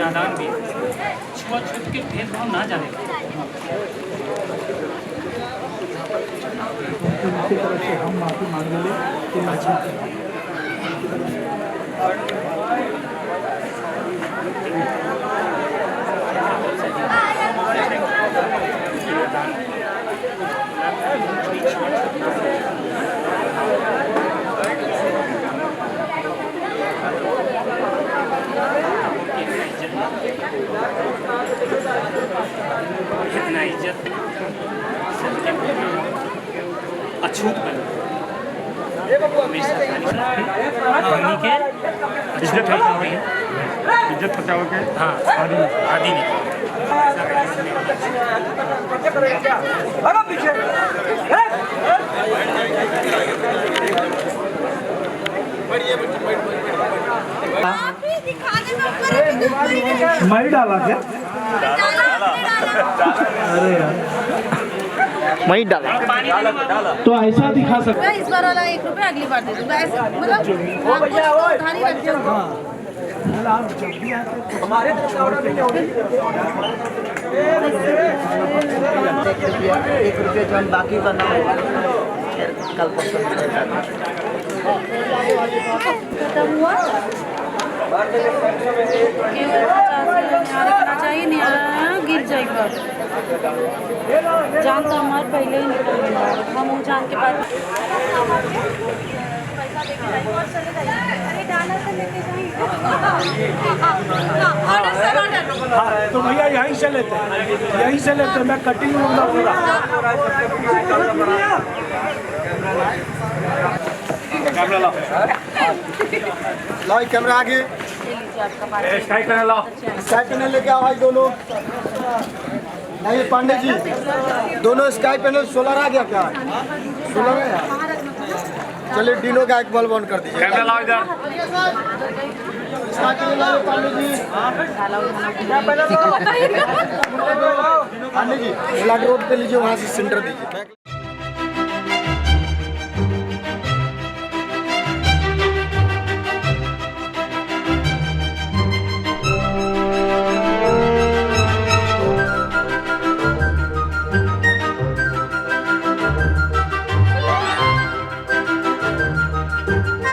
नादान भी छुआछूत के भेदभाव ना जाने उनकी तरफ से हम माफ़ी मांगेंगे कि इतना इज्जत अछूत बन इज्जत बचाओगे। हाँ आदि नहीं मैं डाला क्या? अरे यार मैं डाला तो ऐसा दिखा सकते। इस बार वाला 1 रुपया अगली बार दे दूंगा ऐसे मतलब उधार ही रख जाओ। हमारे ₹1 जो हम बाकी करना होगा कल खत्म हुआ रखना चाहिए नहीं गिर जाएगा जान तो हमारे पहले ही निकल गया हम वो जान के बाद तो भैया यहीं से लेते हैं, यहीं से लेते हैं। मैं कटिंग लूँगा पूरा। कैमरा लाओ, लाओ कैमरा आगे। स्काई पैनल लाओ। स्काई पैनल लेके आओ भाई दोनों। नहीं पांडे जी, दोनों स्काई पैनल सोलर आ गया क्या? सोलर है। चलिए डिनो का एक बल्ब ऑन कर दीजिए। कैमरा लाओ इधर। स्काई पैनल लाओ Pandey ji. Pandey G flag road पे लीजिए, वहाँ से सेंटर दीजिए।